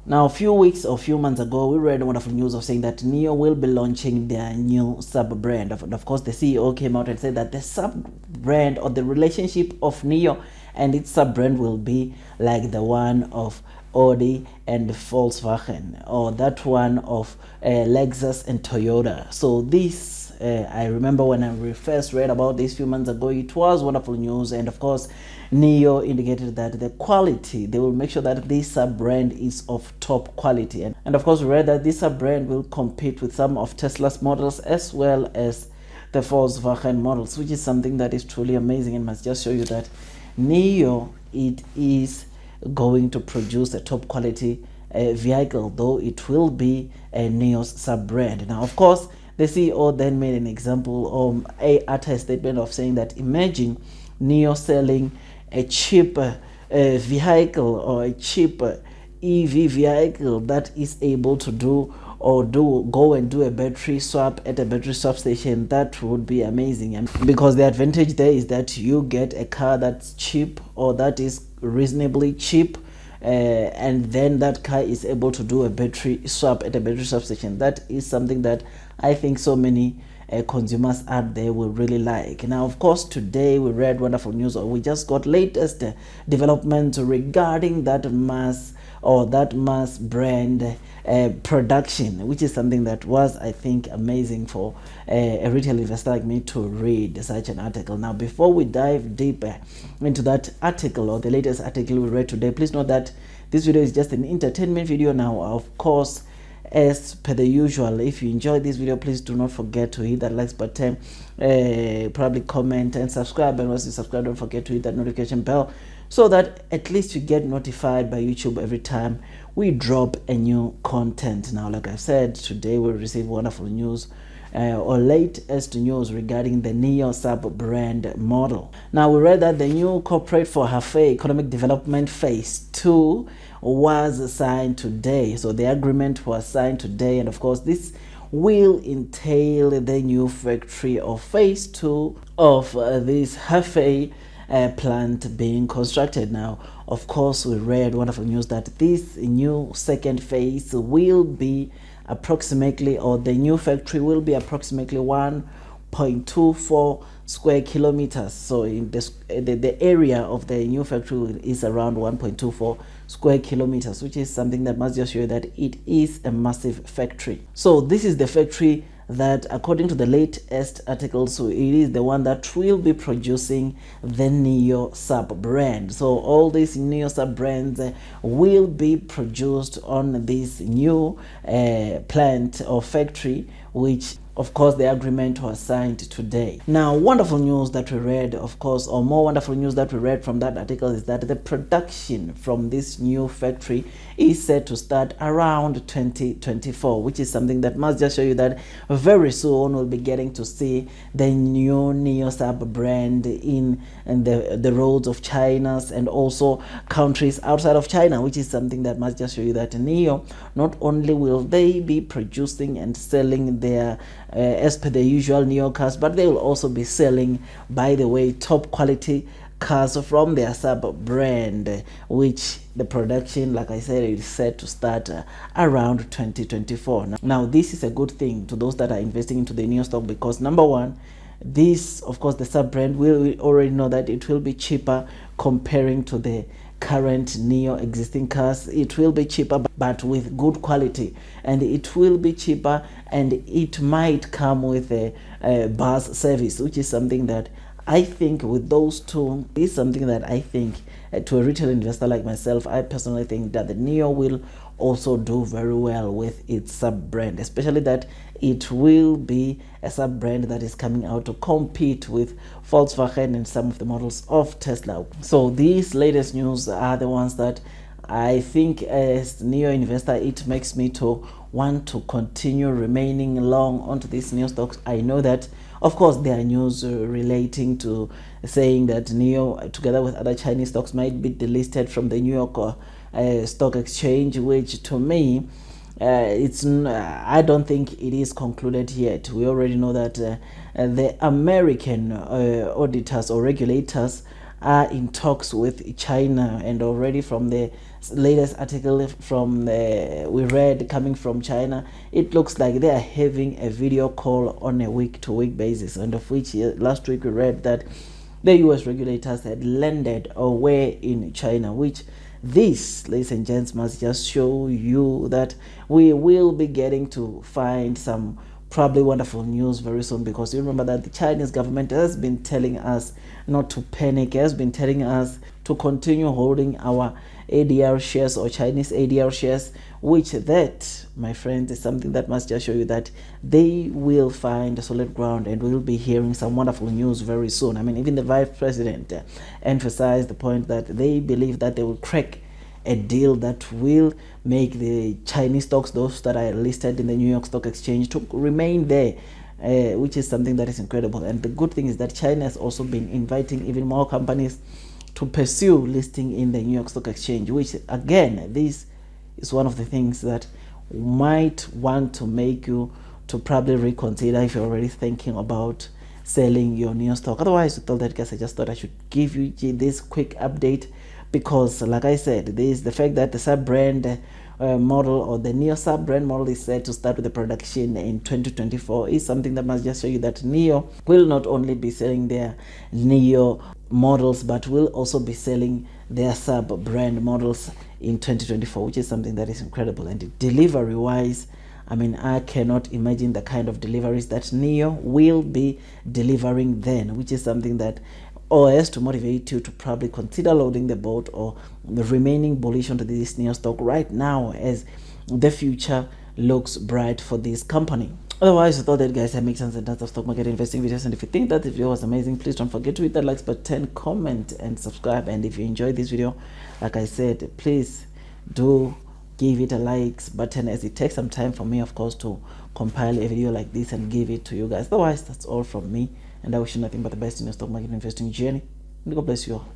Now, a few weeks or a few months ago, we read wonderful news of saying that NIO will be launching their new sub-brand. Of course, the CEO came out and said that the sub-brand or the relationship of NIO and its sub-brand will be like the one of Audi and Volkswagen, or that one of Lexus and Toyota. So this I remember when I first read about this a few months ago, it was wonderful news. And of course, NIO indicated that the quality, they will make sure that this sub-brand is of top quality. And of course, we read that this sub-brand will compete with some of Tesla's models as well as the Volkswagen models, which is something that is truly amazing and must just show you that NIO, it is going to produce a top quality vehicle, though it will be a NIO's sub-brand. Now, of course, the CEO then made an example or a statement of saying that imagine NIO selling a cheap vehicle or a cheap EV vehicle that is able to go and do a battery swap at a battery swap station. That would be amazing. And because the advantage there is that you get a car that's cheap or that is reasonably cheap, and then that car is able to do a battery swap at a battery swap station. That is something that I think so many consumers out there will really like. Now, of course, today we read wonderful news, or we just got latest developments regarding that mass brand production, which is something that was, I think, amazing for a retail investor like me to read such an article. Now, before we dive deeper into that article or the latest article we read today, please note that this video is just an entertainment video. Now, of course, as per the usual, if you enjoyed this video, please do not forget to hit that like button, probably comment and subscribe. And once you subscribe, don't forget to hit that notification bell so that at least you get notified by YouTube every time we drop a new content. Now, like I said, today we'll receive wonderful news or latest news regarding the NIO sub-brand model. Now, we read that the new corporate for Hefei Economic Development Phase 2 was signed today. So the agreement was signed today, and of course this will entail the new factory of Phase 2 of this Hefei plant being constructed. Now, of course, we read wonderful news that this new second phase will be approximately, or the new factory will be approximately 1.24 square kilometers. So in this, the area of the new factory is around 1.24 square kilometers, which is something that must just show you that it is a massive factory. So this is the factory that, according to the latest article, so it is the one that will be producing the NIO sub-brand. So all these NIO sub-brands will be produced on this new plant or factory, which of course the agreement was signed today. Now, wonderful news that we read, of course, or more wonderful news that we read from that article is that the production from this new factory is set to start around 2024, which is something that must just show you that very soon we'll be getting to see the new NIO sub brand in the roads of China and also countries outside of China, which is something that must just show you that NIO, not only will they be producing and selling their as per the usual NIO cars, but they will also be selling, by the way, top quality cars from their sub brand, which the production, like I said, is set to start around 2024. Now, this is a good thing to those that are investing into the NIO stock, because number one, this, of course, the sub brand, we already know that it will be cheaper comparing to the current NIO existing cars. It will be cheaper, but with good quality, and it will be cheaper, and it might come with a bus service, which is something that I think with those two is something that I think to a retail investor like myself, I personally think that the NIO will also do very well with its sub brand, especially that it will be a sub brand that is coming out to compete with Volkswagen and some of the models of Tesla. So these latest news are the ones that I think, as NIO investor, it makes me to want to continue remaining long onto these NIO stocks. I know that, of course, there are news relating to saying that NIO, together with other Chinese stocks, might be delisted from the New York Stock Exchange, which to me, I don't think it is concluded yet. We already know that the American auditors or regulators are in talks with China, and already from the latest article from we read coming from China, it looks like they are having a video call on a week-to-week basis, and of which last week we read that the US regulators had landed or were in China, which this, ladies and gents, must just show you that we will be getting to find some probably wonderful news very soon, because you remember that the Chinese government has been telling us not to panic, has been telling us to continue holding our ADR shares or Chinese ADR shares, which that, my friends, is something that must just show you that they will find a solid ground and we'll be hearing some wonderful news very soon. I mean, even the vice president emphasized the point that they believe that they will crack a deal that will make the Chinese stocks, those that are listed in the New York Stock Exchange, to remain there, which is something that is incredible. And the good thing is that China has also been inviting even more companies to pursue listing in the New York Stock Exchange, which again, this is one of the things that might want to make you to probably reconsider if you're already thinking about selling your New York stock. Otherwise, with all that, guys, I just thought I should give you this quick update, because like I said, there is the fact that the sub-brand model, or the NIO sub-brand model, is set to start with the production in 2024 is something that must just show you that NIO will not only be selling their NIO models, but will also be selling their sub-brand models in 2024, which is something that is incredible. And delivery wise, I mean, I cannot imagine the kind of deliveries that NIO will be delivering then, which is something that has to motivate you to probably consider loading the boat or remaining bullish onto this NIO stock right now, as the future looks bright for this company. Otherwise, with all that, guys, I make sense and tons of stock market investing videos, and if you think that the video was amazing, please don't forget to hit that like button, comment and subscribe. And if you enjoyed this video, like I said, please do give it a likes button, as it takes some time for me, of course, to compile a video like this and give it to you guys. Otherwise, that's all from me, and I wish you nothing but the best in your stock market investing journey, and God bless you all.